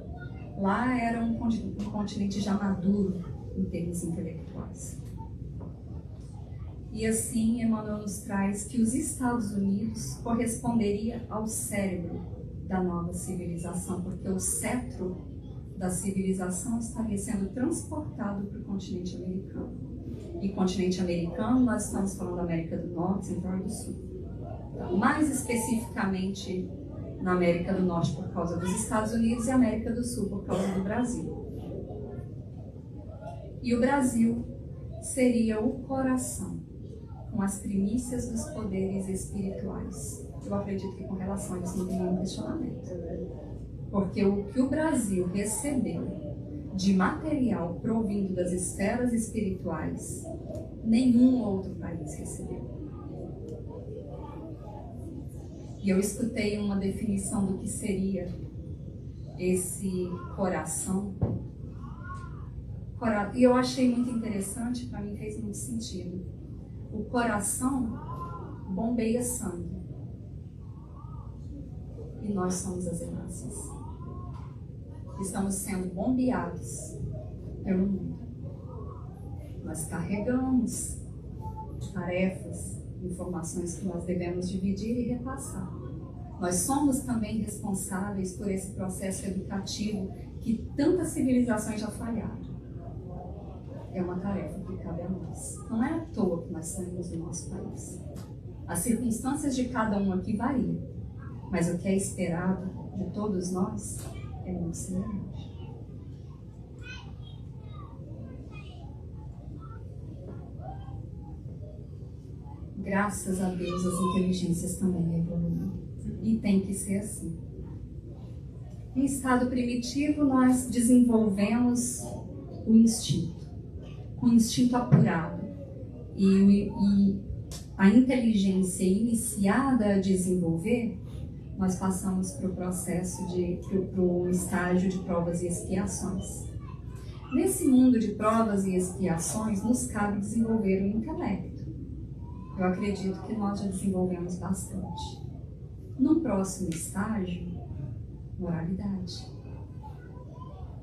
[SPEAKER 1] lá era um continente já maduro em termos intelectuais. E assim, Emmanuel nos traz que os Estados Unidos corresponderia ao cérebro da nova civilização, porque o cetro da civilização estaria sendo transportado para o continente americano. E continente americano, nós estamos falando da América do Norte, Central e do Sul. Então, mais especificamente na América do Norte por causa dos Estados Unidos e América do Sul por causa do Brasil. E o Brasil seria o coração, com as primícias dos poderes espirituais. Eu acredito que com relação a isso não tem nenhum questionamento. Porque o que o Brasil recebeu de material provindo das esferas espirituais, nenhum outro país recebeu. E eu escutei uma definição do que seria esse coração. E eu achei muito interessante, para mim fez muito sentido. O coração bombeia sangue. E nós somos as hemácias. Estamos sendo bombeados pelo mundo. Nós carregamos tarefas, informações que nós devemos dividir e repassar. Nós somos também responsáveis por esse processo educativo que tantas civilizações já falharam. É uma tarefa que cabe a nós. Não é à toa que nós saímos do nosso país. As circunstâncias de cada um aqui variam, mas o que é esperado de todos nós é muito semelhante. Graças a Deus, as inteligências também evoluem. E tem que ser assim. Em estado primitivo, nós desenvolvemos o instinto. O instinto apurado. E a inteligência iniciada a desenvolver, nós passamos para o processo para o estágio de provas e expiações. Nesse mundo de provas e expiações, nos cabe desenvolver o intelecto. Eu acredito que nós já desenvolvemos bastante. No próximo estágio, moralidade.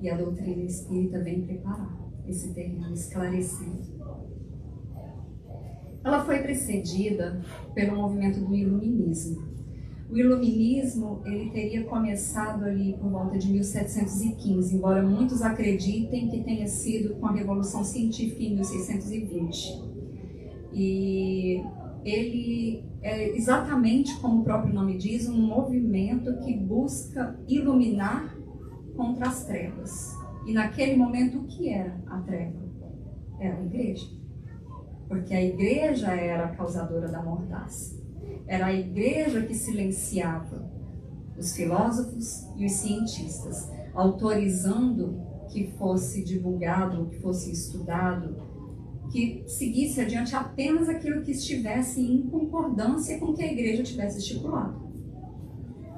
[SPEAKER 1] E a doutrina espírita vem preparar esse terreno, esclarecendo. Ela foi precedida pelo movimento do iluminismo. O iluminismo, ele teria começado ali por volta de 1715, embora muitos acreditem que tenha sido com a Revolução Científica em 1620. E ele é exatamente como o próprio nome diz, um movimento que busca iluminar contra as trevas. E naquele momento, o que era a treva? Era a igreja. Porque a igreja era a causadora da mordaça. Era a igreja que silenciava os filósofos e os cientistas, autorizando que fosse divulgado, que fosse estudado, que seguisse adiante apenas aquilo que estivesse em concordância com o que a igreja tivesse estipulado.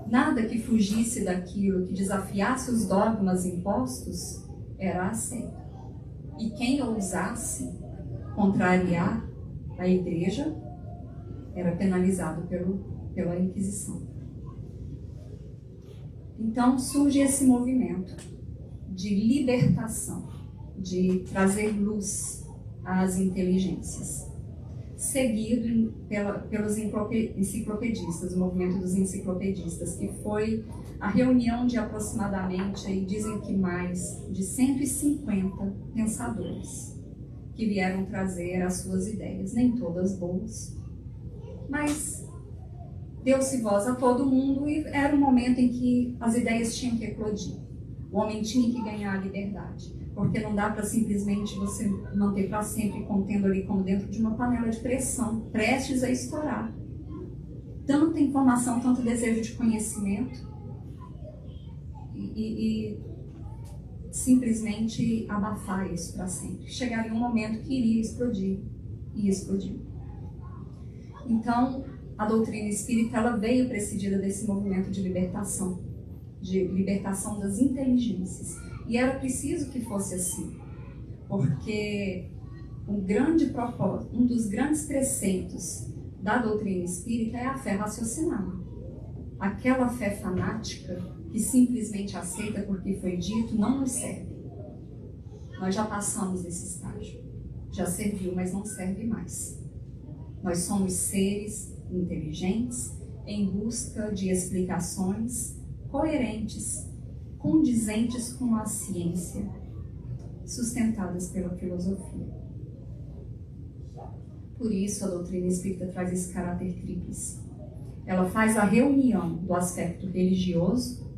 [SPEAKER 1] Nada que fugisse daquilo, que desafiasse os dogmas impostos, era aceito. E quem ousasse contrariar a igreja era penalizado pela Inquisição. Então surge esse movimento de libertação, de trazer luz às inteligências, seguido pelos enciclopedistas, o movimento dos enciclopedistas, que foi a reunião de aproximadamente, aí dizem que mais de 150 pensadores, que vieram trazer as suas ideias, nem todas boas, mas deu-se voz a todo mundo e era um momento em que as ideias tinham que eclodir. O homem tinha que ganhar a liberdade, porque não dá para simplesmente você manter para sempre contendo ali como dentro de uma panela de pressão, prestes a estourar. Tanta informação, tanto desejo de conhecimento e simplesmente abafar isso para sempre. Chegaria um momento que iria explodir, e explodiu. Então, a doutrina espírita ela veio precedida desse movimento de libertação das inteligências. E era preciso que fosse assim, porque um dos grandes preceitos da doutrina espírita é a fé raciocinada. Aquela fé fanática que simplesmente aceita porque foi dito não nos serve. Nós já passamos desse estágio. Já serviu, mas não serve mais. Nós somos seres inteligentes em busca de explicações coerentes, condizentes com a ciência, sustentadas pela filosofia. Por isso a doutrina espírita traz esse caráter tríplice. Ela faz a reunião do aspecto religioso,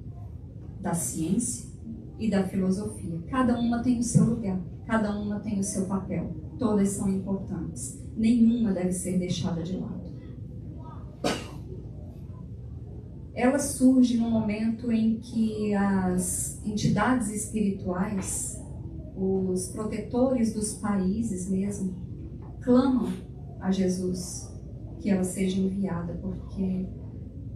[SPEAKER 1] da ciência e da filosofia. Cada uma tem o seu lugar, cada uma tem o seu papel. Todas são importantes. Nenhuma deve ser deixada de lado. Ela surge no momento em que as entidades espirituais, os protetores dos países mesmo, clamam a Jesus que ela seja enviada, porque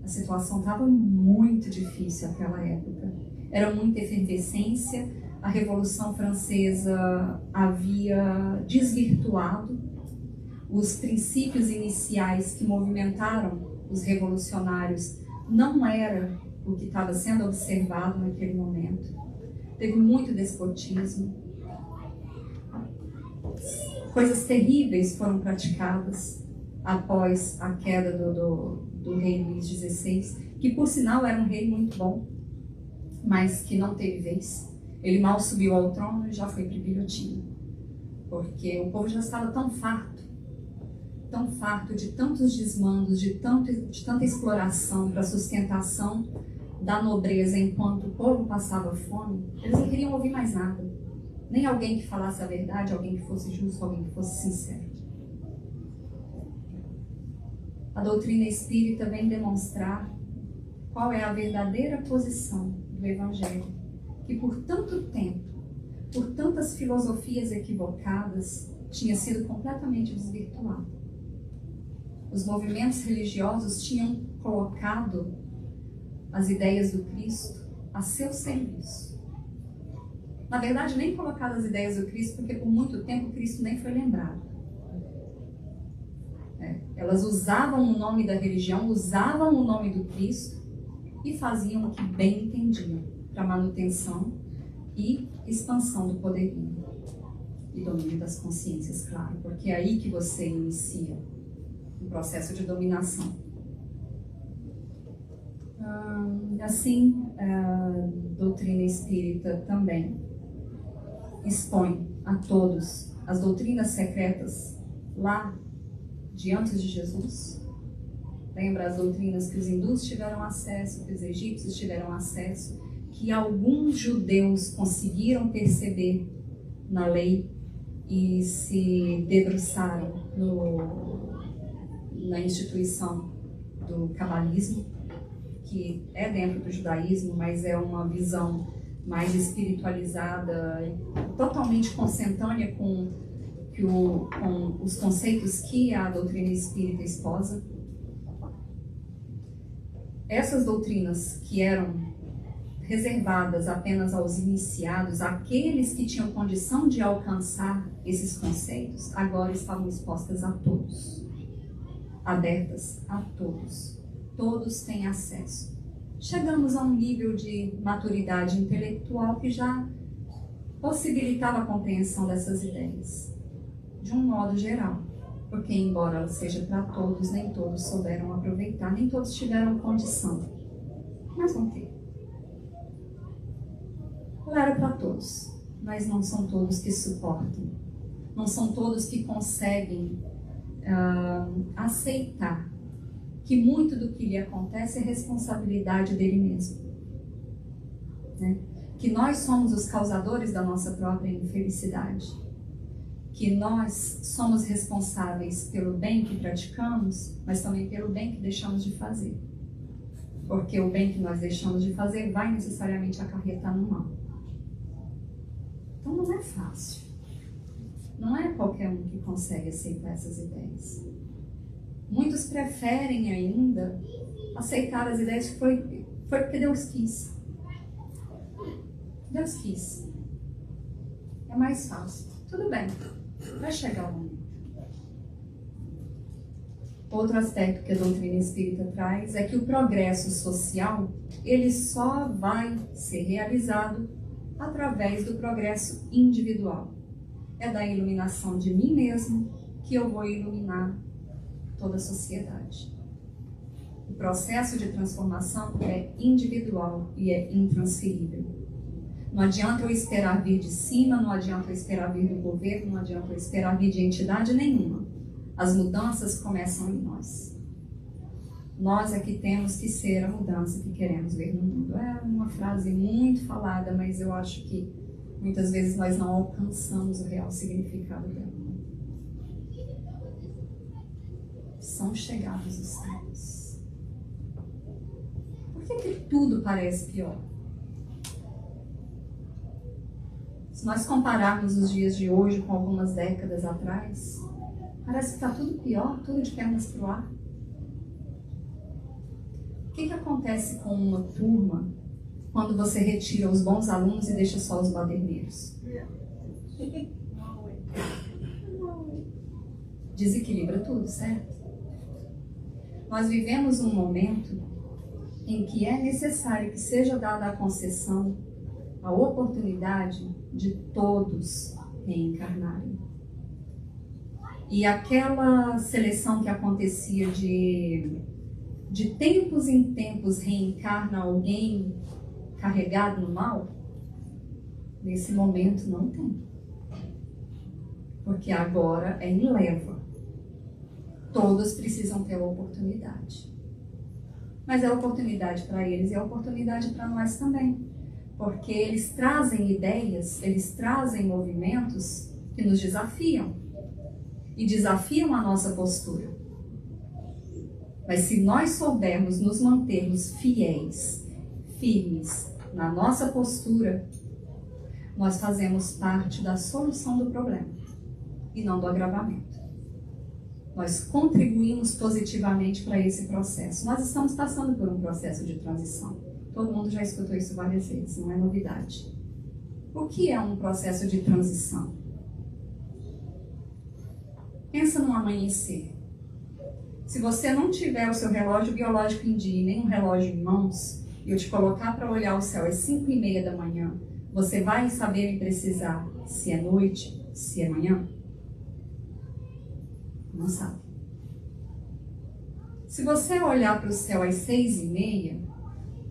[SPEAKER 1] a situação estava muito difícil naquela época. Era muita efervescência, a Revolução Francesa havia desvirtuado os princípios iniciais que movimentaram os revolucionários. Não era o que estava sendo observado naquele momento. Teve muito despotismo. Coisas terríveis foram praticadas após a queda do rei Luís XVI, que por sinal era um rei muito bom, mas que não teve vez. Ele mal subiu ao trono e já foi para a guilhotina, porque o povo já estava tão farto de tantos desmandos, de tanta exploração para a sustentação da nobreza enquanto o povo passava fome. Eles não queriam ouvir mais nada, nem alguém que falasse a verdade, alguém que fosse justo, alguém que fosse sincero. A doutrina espírita vem demonstrar qual é a verdadeira posição do Evangelho, que por tanto tempo, por tantas filosofias equivocadas, tinha sido completamente desvirtuado. Os movimentos religiosos tinham colocado as ideias do Cristo a seu serviço. Na verdade, nem colocado as ideias do Cristo, porque por muito tempo Cristo nem foi lembrado. Elas usavam o nome da religião, usavam o nome do Cristo e faziam o que bem entendiam para manutenção e expansão do poderio e domínio das consciências, claro, porque é aí que você inicia um processo de dominação. Assim, a doutrina espírita também expõe a todos as doutrinas secretas lá de antes de Jesus. Lembra as doutrinas que os hindus tiveram acesso, que os egípcios tiveram acesso, que alguns judeus conseguiram perceber na lei e se debruçaram na instituição do cabalismo, que é dentro do judaísmo, mas é uma visão mais espiritualizada, totalmente consentânea com os conceitos que a doutrina espírita esposa. Essas doutrinas que eram reservadas apenas aos iniciados, aqueles que tinham condição de alcançar esses conceitos, agora estavam expostas a todos, abertas a todos. Todos têm acesso. Chegamos a um nível de maturidade intelectual que já possibilitava a compreensão dessas ideias, de um modo geral, porque embora ela seja para todos, nem todos souberam aproveitar, nem todos tiveram condição, mas vão ter. Ela era para todos, mas não são todos que suportam, não são todos que conseguem aceitar que muito do que lhe acontece é responsabilidade dele mesmo, né? Que nós somos os causadores da nossa própria infelicidade, que nós somos responsáveis pelo bem que praticamos, mas também pelo bem que deixamos de fazer, porque o bem que nós deixamos de fazer vai necessariamente acarretar no mal. Então não é fácil, não é qualquer um que consegue aceitar essas ideias. Muitos preferem ainda aceitar as ideias que foi porque Deus quis. Deus quis. É mais fácil. Tudo bem, vai chegar o momento. Outro aspecto que a doutrina espírita traz é que o progresso social, ele só vai ser realizado através do progresso individual. É da iluminação de mim mesmo que eu vou iluminar toda a sociedade. O processo de transformação é individual e é intransferível. Não adianta eu esperar vir de cima, não adianta eu esperar vir do governo, não adianta eu esperar vir de entidade nenhuma. As mudanças começam em nós. Nós é que temos que ser a mudança que queremos ver no mundo. É uma frase muito falada, mas eu acho que muitas vezes nós não alcançamos o real significado dela. São chegados os tempos. Por que tudo parece pior? Se nós compararmos os dias de hoje com algumas décadas atrás, parece que está tudo pior, tudo de pernas para o ar. O que acontece com uma turma quando você retira os bons alunos e deixa só os baderneiros? Desequilibra tudo, certo? Nós vivemos um momento em que é necessário que seja dada a concessão, a oportunidade de todos reencarnarem. E aquela seleção que acontecia de tempos em tempos reencarna alguém carregado no mal, nesse momento não tem. Porque agora é em leva. Todos precisam ter a oportunidade. Mas é oportunidade para eles e é oportunidade para nós também. Porque eles trazem ideias, eles trazem movimentos que nos desafiam. E desafiam a nossa postura. Mas se nós soubermos nos mantermos fiéis, firmes na nossa postura, nós fazemos parte da solução do problema e não do agravamento. Nós contribuímos positivamente para esse processo. Nós estamos passando por um processo de transição. Todo mundo já escutou isso várias vezes, não é novidade. O que é um processo de transição? Pensa num amanhecer. Se você não tiver o seu relógio biológico em dia, nem um relógio em mãos, e eu te colocar para olhar o céu às 5:30 da manhã, você vai saber e precisar se é noite, se é manhã? Não sabe. Se você olhar para o céu às 6:30,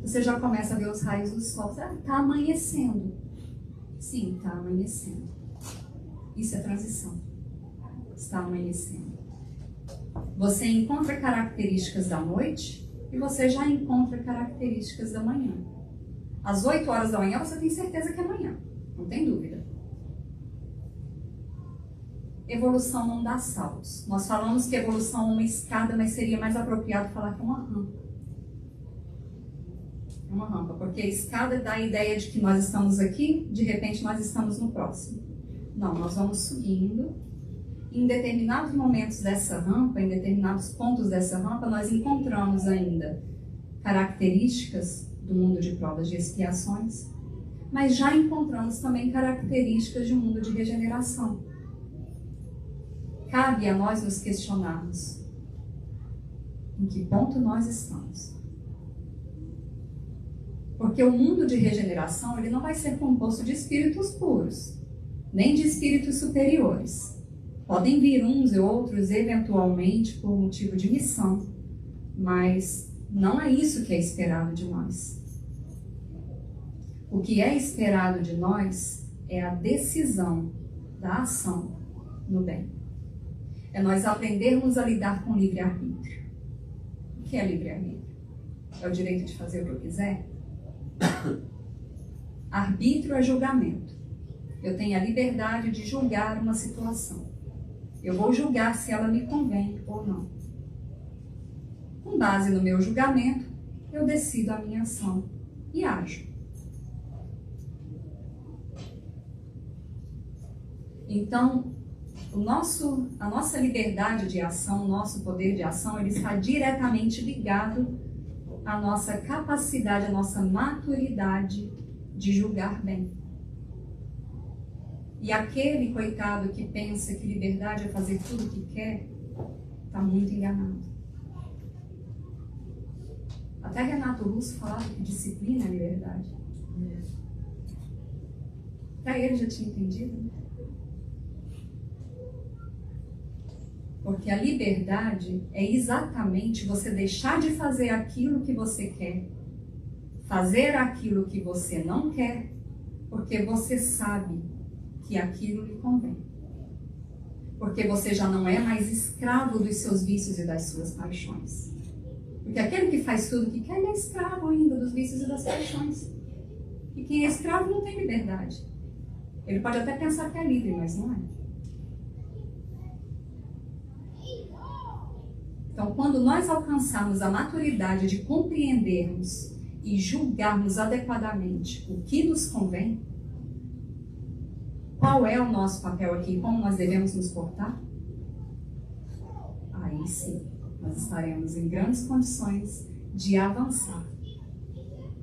[SPEAKER 1] você já começa a ver os raios do sol. Está amanhecendo. Sim, está amanhecendo. Isso é transição. Está amanhecendo. Você encontra características da noite e você já encontra características da manhã. Às 8 horas da manhã você tem certeza que é amanhã, não tem dúvida. Evolução não dá saltos. Nós falamos que evolução é uma escada, mas seria mais apropriado falar que é uma rampa. É uma rampa, porque a escada dá a ideia de que nós estamos aqui, de repente nós estamos no próximo. Não, nós vamos subindo. Em determinados momentos dessa rampa, em determinados pontos dessa rampa, nós encontramos ainda características do mundo de provas de expiações, mas já encontramos também características de um mundo de regeneração. Cabe a nós nos questionarmos em que ponto nós estamos. Porque o mundo de regeneração ele não vai ser composto de espíritos puros, nem de espíritos superiores. Podem vir uns e outros eventualmente por motivo de missão, mas não é isso que é esperado de nós. O que é esperado de nós é a decisão da ação no bem. É nós aprendermos a lidar com livre-arbítrio. O que é livre-arbítrio? É o direito de fazer o que eu quiser? Arbítrio é julgamento. Eu tenho a liberdade de julgar uma situação. Eu vou julgar se ela me convém ou não. Com base no meu julgamento, eu decido a minha ação e ajo. Então, a nossa liberdade de ação, o nosso poder de ação, ele está diretamente ligado à nossa capacidade, à nossa maturidade de julgar bem. E aquele coitado que pensa que liberdade é fazer tudo o que quer, está muito enganado. Até Renato Russo falava que disciplina é liberdade. Até ele já tinha entendido, né? Porque a liberdade é exatamente você deixar de fazer aquilo que você quer, fazer aquilo que você não quer, porque você sabe que aquilo lhe convém. Porque você já não é mais escravo dos seus vícios e das suas paixões. Porque aquele que faz tudo o que quer, ele é escravo ainda dos vícios e das paixões. E quem é escravo não tem liberdade. Ele pode até pensar que é livre, mas não é. Então, quando nós alcançarmos a maturidade de compreendermos e julgarmos adequadamente o que nos convém, qual é o nosso papel aqui, como nós devemos nos portar, aí sim, nós estaremos em grandes condições de avançar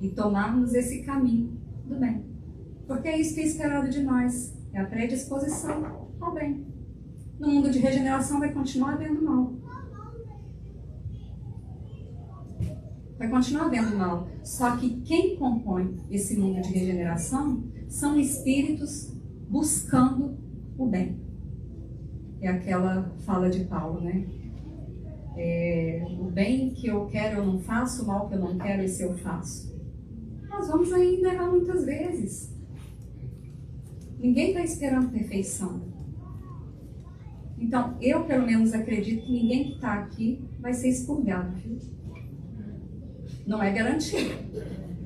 [SPEAKER 1] e tomarmos esse caminho do bem. Porque é isso que é esperado de nós, é a predisposição ao bem. No mundo de regeneração vai continuar havendo mal. Vai continuar havendo mal. Só que quem compõe esse mundo de regeneração são espíritos buscando o bem. É aquela fala de Paulo, né? O bem que eu quero eu não faço, o mal que eu não quero esse eu faço. Nós vamos ainda errar muitas vezes. Ninguém está esperando perfeição. Então, eu pelo menos acredito que ninguém que está aqui vai ser expurgado, viu? Não é garantia.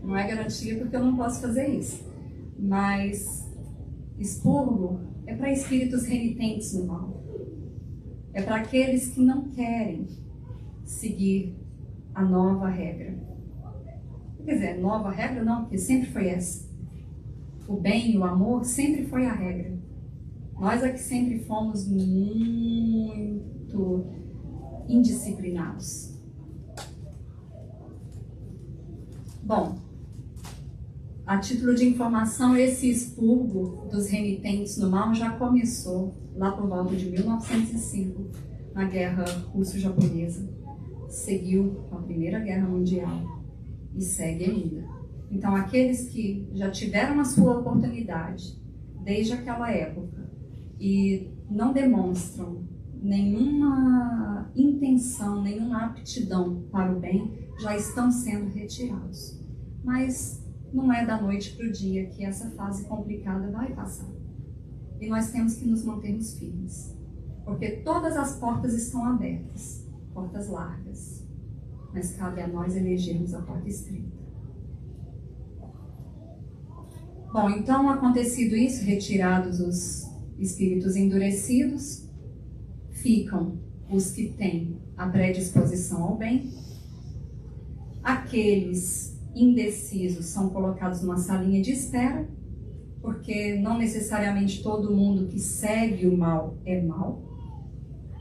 [SPEAKER 1] Não é garantia porque eu não posso fazer isso. Mas expurgo é para espíritos renitentes no mal. É para aqueles que não querem seguir a nova regra. Quer dizer, nova regra não, porque sempre foi essa. O bem e o amor sempre foi a regra. Nós é que sempre fomos muito indisciplinados. Bom, a título de informação, esse expurgo dos renitentes no mal já começou lá por volta de 1905, na Guerra Russo-Japonesa. Seguiu com a Primeira Guerra Mundial e segue ainda. Então, aqueles que já tiveram a sua oportunidade desde aquela época e não demonstram nenhuma intenção, nenhuma aptidão para o bem, já estão sendo retirados. Mas não é da noite para o dia que essa fase complicada vai passar. E nós temos que nos mantermos firmes, porque todas as portas estão abertas. portas largas, mas cabe a nós elegermos a porta estreita. Bom, então, acontecido isso, retirados os espíritos endurecidos, ficam os que têm a predisposição ao bem. Aqueles indecisos são colocados numa salinha de espera, porque não necessariamente todo mundo que segue o mal é mal.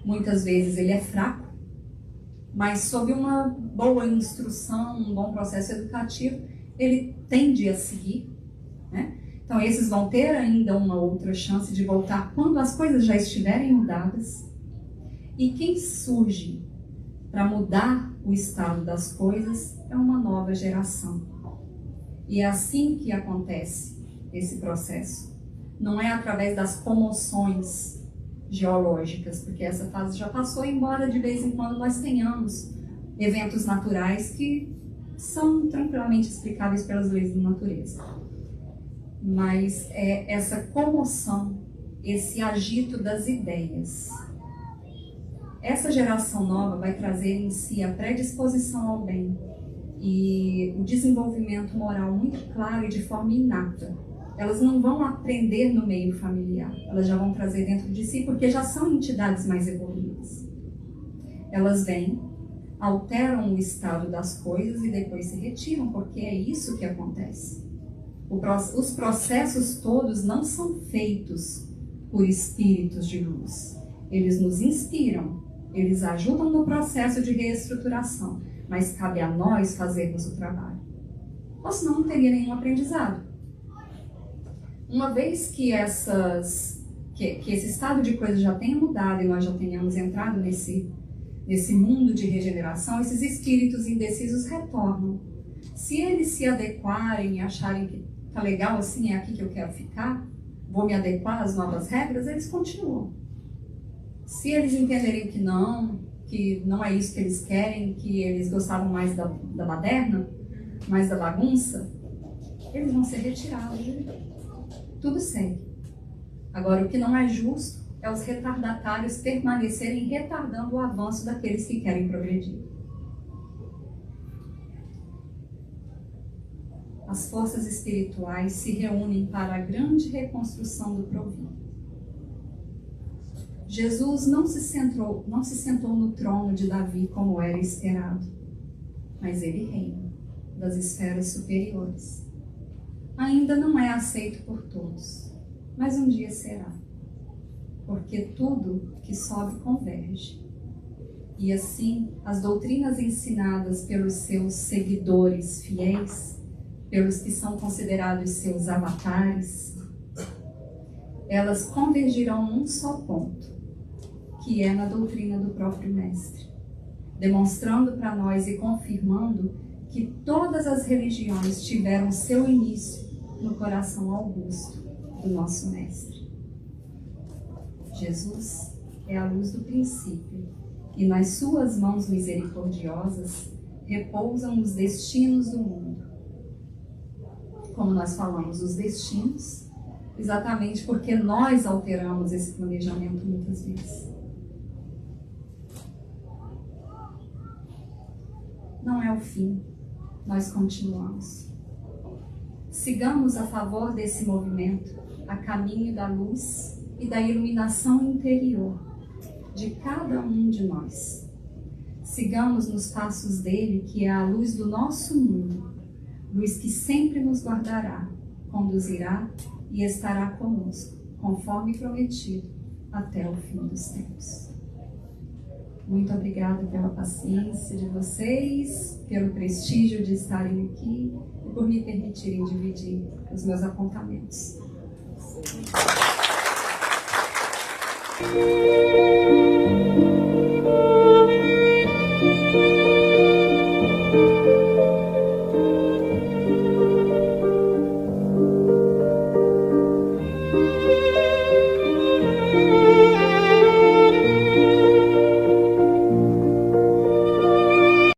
[SPEAKER 1] Muitas vezes ele é fraco, mas sob uma boa instrução, um bom processo educativo, ele tende a seguir, né? Então esses vão ter ainda uma outra chance de voltar quando as coisas já estiverem mudadas. E quem surge para mudar o estado das coisas é uma nova geração. E é assim que acontece esse processo. Não é através das comoções geológicas, porque essa fase já passou, embora de vez em quando nós tenhamos eventos naturais que são tranquilamente explicáveis pelas leis da natureza. Mas é essa comoção, esse agito das ideias. Essa geração nova vai trazer em si a predisposição ao bem e o desenvolvimento moral muito claro e de forma inata. Elas não vão aprender no meio familiar, elas já vão trazer dentro de si, porque já são entidades mais evoluídas. Elas vêm, alteram o estado das coisas e depois se retiram, porque é isso que acontece. Os processos todos não são feitos por espíritos de luz. Eles nos inspiram, eles ajudam no processo de reestruturação, mas cabe a nós fazermos o trabalho. Ou senão não teria nenhum aprendizado. Uma vez que esse estado de coisas já tenha mudado e nós já tenhamos entrado nesse mundo de regeneração, esses espíritos indecisos retornam. Se eles se adequarem e acharem que tá legal assim, é aqui que eu quero ficar, vou me adequar às novas regras, eles continuam. Se eles entenderem que não é isso que eles querem, que eles gostavam mais da baderna, mais da bagunça, eles vão ser retirados. Tudo segue. Agora, o que não é justo é os retardatários permanecerem retardando o avanço daqueles que querem progredir. As forças espirituais se reúnem para a grande reconstrução do provino. Jesus não se sentou no trono de Davi como era esperado, mas ele reina das esferas superiores. Ainda não é aceito por todos, mas um dia será, porque tudo que sobe converge. E assim, as doutrinas ensinadas pelos seus seguidores fiéis, pelos que são considerados seus avatares, elas convergirão num só ponto, que é na doutrina do próprio Mestre, demonstrando para nós e confirmando que todas as religiões tiveram seu início no coração augusto do nosso Mestre. Jesus é a luz do princípio, e nas suas mãos misericordiosas repousam os destinos do mundo. Como nós falamos, os destinos, exatamente porque nós alteramos esse planejamento muitas vezes. Não é o fim, nós continuamos. Sigamos a favor desse movimento, a caminho da luz e da iluminação interior de cada um de nós. Sigamos nos passos dele, que é a luz do nosso mundo, luz que sempre nos guardará, conduzirá e estará conosco, conforme prometido, até o fim dos tempos. Muito obrigada pela paciência de vocês, pelo prestígio de estarem aqui e por me permitirem dividir os meus apontamentos.